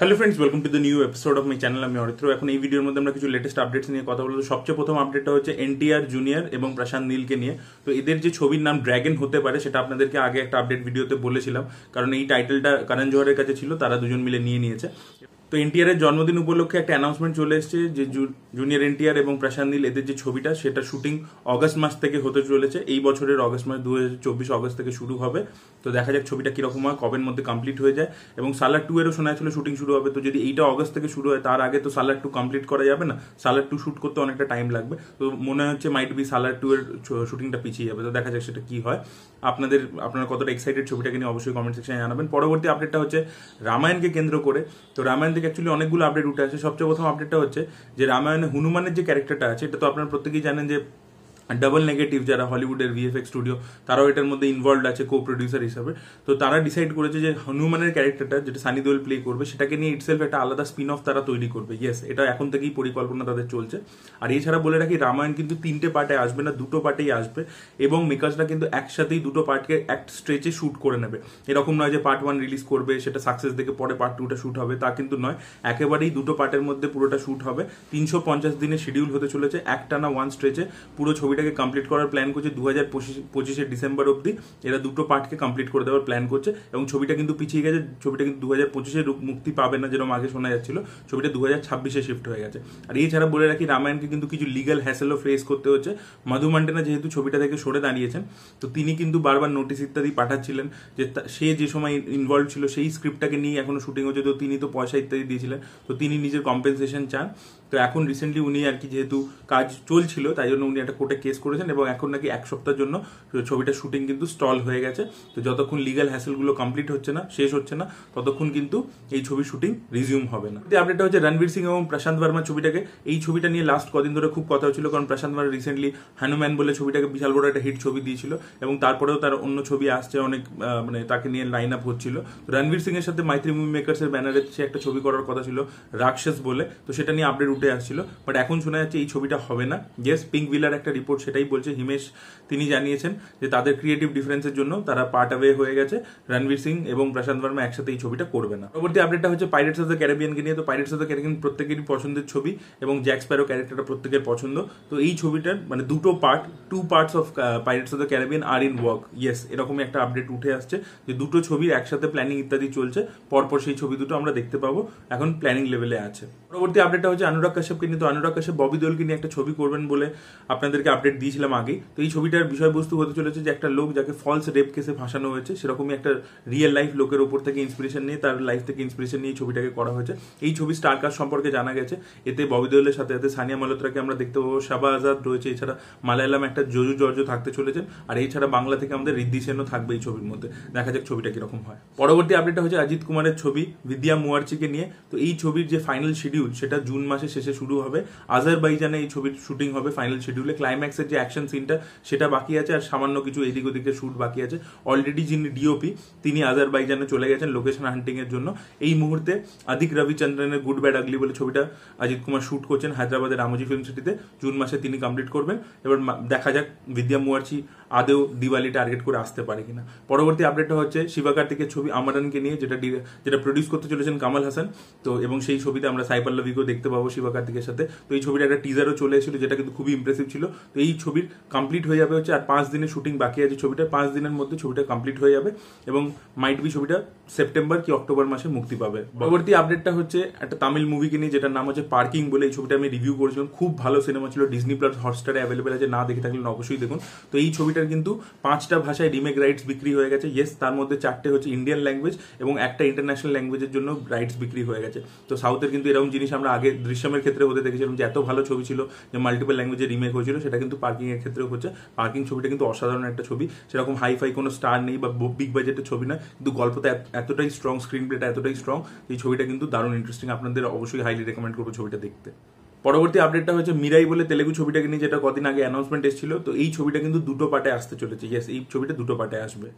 Hello friends, welcome to the new episode of my channel. আমি অরিত্র। এখন এই ভিডিওর মধ্যে আমরা কিছু লেটেস্ট আপডেটস নিয়ে কথা বলবো। সবচেয়ে প্রথম আপডেটটা হচ্ছে এনটিআর জুনিয়র এবং প্রশান্ত নীলকে নিয়ে। তো এদের যে ছবির নাম ড্র্যাগন হতে পারে সেটা আপনাদেরকে আগে একটা আপডেট ভিডিওতে বলেছিলাম, কারণ এই টাইটেলটা করণ জোহরের কাছে ছিল, তারা দুজন মিলে নিয়ে নিয়েছে। তো এনটিআর এর জন্মদিন উপলক্ষে একটা অ্যানাউন্সমেন্ট চলে এসেছে যে জুনিয়র এনটিআর এবং প্রশান্ত নীল এদের যে ছবিটা সেটা শুটিং অগস্ট মাস থেকে হতে চলেছে। এই বছরের অগস্ট মাস 2024 অগস্ট থেকে শুরু হবে। তো দেখা যাক ছবিটা কিরকম হয়, কবের মধ্যে কমপ্লিট হয়ে যায়। এবং সালার 2 এরও শোনা ছিল শুটিং শুরু হবে। তো যদি এইটা অগস্ট থেকে শুরু হয়, তার আগে তো সালার 2 কমপ্লিট করা যাবে না। সালার 2 শুট করতে অনেকটা টাইম লাগবে। তো মনে হচ্ছে মাইট বি সালার 2 এর শুটিংটা পিছিয়ে যাবে। তো দেখা যাক সেটা কি হয়। আপনারা কতটা এক্সাইটেড ছবিটাকে নিয়ে অবশ্যই কমেন্ট সেকশনে জানাবেন। পরবর্তী আপডেটটা হচ্ছে রামায়ণকে কেন্দ্র করে। তো রামায়ণ থেকে অ্যাকচুয়ালি অনেকগুলো আপডেট উঠে আসে। সবচেয়ে প্রথম আপডেটটা হচ্ছে যে রামায়ণে হনুমানের যে ক্যারেক্টারটা আছে, এটা তো আপনারা প্রত্যেকেই জানেন যে ডাবল নেগেটিভ যারা হলিউডের ভিএফএক্স স্টুডিও, তারাও এটার মধ্যে ইনভলভ আছে কো প্রডিউসার হিসাবে। তো তারা ডিসাইড করেছে যে হনুমানের ক্যারেক্টারটা যেটা সানি দেওল প্লে করবে সেটাকে নিয়ে ইটসেলফ একটা আলাদা স্পিন অফ তারা তৈরি করবে। ইয়েস, এটা এখন থেকেই পরিকল্পনা তাদের চলছে। আর এছাড়া বলে রাখি, রামায়ণ কিন্তু 3টে পার্টে আসবে না, 2টো পার্টেই আসবে। এবং মেকার্সরা কিন্তু একসাথেই 2টো পার্টকে এক স্ট্রেচে শুট করে নেবে। এরকম নয় যে পার্ট 1 রিলিজ করবে, সেটা সাকসেস দেখে পরে পার্ট 2টা শুট হবে, তা কিন্তু নয়। একেবারেই 2টো পার্টের মধ্যে পুরোটা শুট হবে। 350 দিনের শিডিউল হতে চলেছে। একটানা ওয়ান স্ট্রেচে পুরো ছবিটাকে কমপ্লিট করার প্ল্যান করছে। 2025 ডিসেম্বর অব্দি এরা 2টো পার্টকে কমপ্লিট করে দেওয়ার প্ল্যান করছে। এবং ছবিটা কিন্তু পিছিয়ে গেছে। ছবিটা কিন্তু 2025 মুক্তি পাবে না, যেরকম আগে শোনা যাচ্ছিল। ছবিটা 2026 শিফট হয়ে গেছে। আর এছাড়া বলে রাখি, রামায়ণকে কিন্তু কিছু লিগাল হ্যাসেলও ফেস করতে হচ্ছে। মধু মান্ডেনা যেহেতু ছবিটা থেকে সরে দাঁড়িয়েছেন, তো তিনি কিন্তু বারবার নোটিশ ইত্যাদি পাঠাচ্ছিলেন যে সে যে সময় ইনভলভ ছিল সেই স্ক্রিপ্টটাকে নিয়ে এখনো শুটিং হচ্ছে। তো তিনি তো পয়সা ইত্যাদি দিয়েছিলেন, তো তিনি নিজের কম্পেনসেশন চান। তো এখন রিসেন্টলি উনি আর কি, যেহেতু কাজ চলছিল, তাই জন্য উনি একটা কোর্টে কেস করেছেন। এবং এখন নাকি 1 সপ্তাহের জন্য ছবিটা শুটিং কিন্তু স্টল হয়ে গেছে। তো যতক্ষণ লিগাল হ্যাসেলগুলো কমপ্লিট হচ্ছে না, শেষ হচ্ছে না, ততক্ষণ কিন্তু এই ছবির শুটিং রিজিউম হবে না। আপডেটটা হচ্ছে রণবীর সিং এবং প্রশান্ত ভার্মার ছবিটাকে। এই ছবিটা নিয়ে লাস্ট কদিন ধরে খুব কথা হচ্ছিল, কারণ প্রশান্ত ভার্মা রিসেন্টলি হনুমান বলে ছবিটাকে বিশাল বড় একটা হিট ছবি দিয়েছিল। এবং তারপরেও তার অন্য ছবি আসছে অনেক, মানে তাকে নিয়ে লাইন আপ হচ্ছিল। রণবীর সিং এর সাথে মাইত্রী মুভি মেকার্স এর ব্যানারে সে একটা ছবি করার কথা ছিল, রাক্ষস বলে। তো সেটা নিয়ে আপডেট উঠে আসছিল, বাট এখন শোনা যাচ্ছে এই ছবিটা হবে না। ইয়েস, পিঙ্ক ভিলার একটা রিপোর্ট সেটাই বলছে। হিমেশ তিনি জানিয়েছেন যে তাদের ক্রিয়েটিভ ডিফারেন্সের জন্য তারা পার্ট অ্যাওয়ে হয়ে গেছে। রণবীর সিং এবং প্রশান্ত ভার্মা একসাথে এই ছবিটা করবে না। পরবর্তী আপডেটটা হচ্ছে পাইরেটস অফ দ্য ক্যারিবিয়ানকে নিয়ে। তো পাইরেটস অফ দ্য ক্যারিবিয়ান প্রত্যেকেরই পছন্দের ছবি এবং জ্যাক স্প্যারো ক্যারেক্টারটা প্রত্যেকের পছন্দ। তো এই ছবিটার মানে 2টো part, 2 parts of pirates of the Caribbean আর ইন ওয়ার্ক। ইয়েস, এরকমই একটা আপডেট উঠে আসছে যে 2টো ছবির একসাথে প্ল্যানিং ইত্যাদি চলছে। পরপর সেই ছবি দুটো আমরা দেখতে পাবো, এখন প্ল্যানিং লেভেলে আছে। পরবর্তী আপডেটটা হচ্ছে অনুরাগ কাশ্যপকে নিয়ে। তো অনুরাগ কাশ্যপ ববি দেওলকে নিয়ে একটা ছবি করবেন বলে আপনাদেরকে আপডেট দিয়েছিলাম আগেই। তো এই ছবিটার বিষয়বস্তু হতে চলেছে যে একটা লোক যাকে ফলস রেপ কেসে ফাঁসানো হয়েছে, সেরকমই একটা রিয়েল লাইফ লোকের ওপর থেকে ইন্সপিরেশন নিয়ে, তার লাইফ থেকে ইন্সপিরেশন নিয়ে ছবিটাকে করা হয়েছে। এই ছবি স্টার কাস্ট সম্পর্কে জানা গেছে। এতে ববি দেওলের সাথে সাথে সানিয়া মালহোত্রাকে আমরা দেখতে পাবো, শাবা আজাদ রয়েছে, এছাড়া মালায়ালাম একটা জজু জর্জ থাকতে চলেছেন। আর এছাড়া বাংলা থেকে আমাদের ঋদ্ধি সেনও থাকবে এই ছবির মধ্যে। দেখা যাক ছবিটা কিরকম হয়। পরবর্তী আপডেটটা হচ্ছে অজিত কুমারের ছবি বিদ্যা মুয়ার্চিকে নিয়ে। তো এই ছবির যে ফাইনাল শিডিউল সেটা জুন মাসের শেষে শুরু হবে। আজারবাইজানে এই ছবির শুটিং হবে ফাইনাল শিডিউলে। ক্লাইম্যাক্সের যে অ্যাকশন সিনটা সেটা বাকি আছে, আর সামান্য কিছু এদিক ওদিকে শুট বাকি আছে। অলরেডি যিনি ডিওপি তিনি আজারবাইজানে চলে গেছেন লোকেশন হান্টিং এর জন্য। এই মুহূর্তে আদিক রবিচন্দ্রনের গুড ব্যাড আগলি বলে ছবিটা অজিত কুমার শুট করছেন হায়দ্রাবাদের রামোজি ফিল্ম সিটিতে। জুন মাসে তিনি কমপ্লিট করবেন। এবার দেখা যাক বিদ্যা মুয়ার্চি আদেও দিওয়ালি টার্গেট করে আসতে পারে কিনা। পরবর্তী আপডেটটা হচ্ছে শিবাকার্তিকের ছবি আমারানকে নিয়ে, যেটা প্রডিউস করতে চলেছেন কামাল হাসান। তো এবং সেই ছবিতে আমরা সাই পল্লবীকেও দেখতে পাবো শিবাকার্তিকের সাথে। তো এই ছবিটা একটা টিজারও চলে এসেছিল, যেটা কিন্তু খুবই ইমপ্রেসিভ ছিল। তো এই ছবির কমপ্লিট হয়ে যাবে হচ্ছে, আর 5 দিনের শুটিং বাকি আছে ছবিটা। 5 দিনের মধ্যে ছবিটা কমপ্লিট হয়ে যাবে এবং মাইট বি ছবিটা সেপ্টেম্বর কি অক্টোবর মাসে মুক্তি পাবে। পরবর্তী আপডেটটা হচ্ছে একটা তামিল মুভিকে নিয়ে, যেটার নাম হচ্ছে পার্কিং বলে। এই ছবিটা আমি রিভিউ করেছিলাম, খুব ভালো সিনেমা ছিল। ডিজনি প্লাস হটস্টারে অ্যাভেলেবেল আছে, না দেখে থাকলে অবশ্যই দেখুন। তো এই ছবিটার কিন্তু 5টা ভাষায় রিমেক রাইটস বিক্রি হয়ে গেছে। ইয়েস, তার মধ্যে 4টে হচ্ছে ইন্ডিয়ান ল্যাঙ্গুয়েজ এবং একটা ইন্টারন্যাশনাল ল্যাঙ্গুয়েজের জন্য রাইটস বিক্রি হয়ে গেছে। তো সাউথের কিন্তু এরকম জিনিস আমরা আগে দৃশ্যমের ক্ষেত্রে হতে দেখেছিলাম, যে এত ভালো ছবি ছিল যে মাল্টিপল ল্যাঙ্গুয়েজে রিমেক হয়েছিল, সেটা কিন্তু পার্কিং এর ক্ষেত্রেও হচ্ছে। পার্কিং ছবিটা কিন্তু অসাধারণ একটা ছবি। সেরকম হাইফাই কোনো স্টার নেই বা বিগ বাজেটের ছবি না, কিন্তু গল্পটা এতটাই স্ট্রং, স্ক্রিন প্লেটা এতটাই স্ট্রং, এই ছবিটা কিন্তু দারুণ ইন্টারেস্টিং। আপনাদের অবশ্যই হাইলি রেকমেন্ড করবো ছবিটা দেখতে। পরবর্তী আপডেটটা হচ্ছে মিরাই বলে তেলেগু ছবিটাকে নিয়ে, যেটা কদিন আগে অ্যানাউন্সমেন্ট এসেছিল। তো এই ছবিটা কিন্তু 2টো পার্টে আসতে চলেছে। ইয়েস, এই ছবিটা 2টো পার্টে আসবে।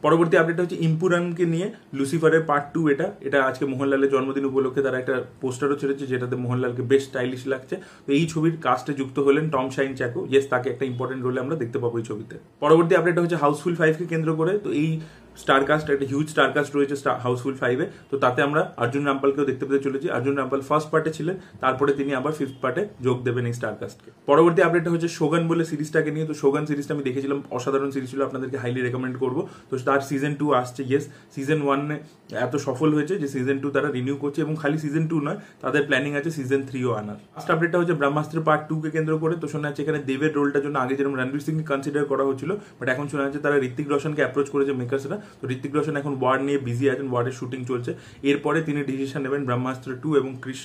পরবর্তী আপডেট হচ্ছে ইম্পুরানকে নিয়ে, লুসিফারের পার্ট 2। এটা আজকে মোহনলালের জন্মদিন উপলক্ষে তারা একটা পোস্টারও ছেড়েছে, যেটাতে মোহনলালকে বেশ স্টাইলিশ লাগছে। তো এই ছবির কাস্টে যুক্ত হলেন টম শাইন চ্যাকো। ইয়েস, তাকে একটা ইম্পর্টেন্ট রোলে আমরা দেখতে পাবো এই ছবিতে। পরবর্তী আপডেট হচ্ছে হাউসফুল 5কে কেন্দ্র করে। তো এই স্টারকাস্ট, একটা হিউজ স্টারকাস্ট রয়েছে হাউসফুল 5-এ। তো তাতে আমরা অর্জুন রামপালকেও দেখতে পেতে চলেছি। অর্জুন রামপাল ফার্স্ট পার্টে ছিলেন, তারপরে তিনি আবার 5th পার্টে যোগ দেবেন এই স্টারকাস্টকে। পরবর্তী আপডেটটা হচ্ছে শোগান বলে সিরিজটাকে নিয়ে। তো শোগান সিরিজটা আমি দেখেছিলাম, অসাধারণ সিরিজ ছিল, আপনাদেরকে হাইলি রেকমেন্ড করবো। তো তার সিজন 2 আসছে। ইয়েস, সিজন 1 এত সফল হয়েছে যে সিজন 2 তারা রিনিউ করছে, এবং খালি সিজন 2 নয়, তাদের প্ল্যানিং আছে সিজন 3ও আনার। ফার্স্ট আপডেটটা হচ্ছে ব্রহ্মাস্ত্র পার্ট 2 কে কেন্দ্র করে। তো শোনা যাচ্ছে এখানে দেবের রোলটার জন্য আগে যেরকম রণবীর সিংকে কনসিডার করা হচ্ছিল, বাট এখন শোনা যাচ্ছে তারা ঋত্বিক রোশনকে অ্যাপ্রোচ করেছে মেকার্সরা। তো ঋত্বিক রোশন এখন ওয়ার নিয়ে বিজি আছেন, ওয়ারের শুটিং চলছে। এরপরে তিনি ডিসিশন নেবেন ব্রহ্মাস্ত্র 2 এবং ক্রিশ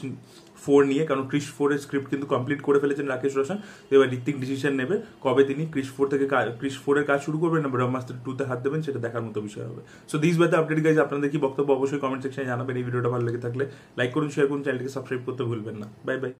4 নিয়ে, কারণ ক্রিশ 4 এর স্ক্রিপ্ট কিন্তু কমপ্লিট করে ফেলেছেন রাকেশ রোশন। তো এবার ঋত্বিক ডিসিশন নেবে কবে তিনি ক্রিশ 4 থেকে ক্রিশ 4 এর কাজ শুরু করবেন না ব্রহ্মাস্ত্র 2 তে হাত দেবেন, সেটা দেখার মতো বিষয় হবে। So this were the update guys. আপনাদের কি বক্তব্য অবশ্যই কমেন্ট সেকশনে জানাবেন। এই ভিডিওটা ভালো লেগে থাকলে লাইক করুন, শেয়ার করুন, চ্যানেলটিকে সাবস্ক্রাইব করতে ভুলবেন না। Bye bye.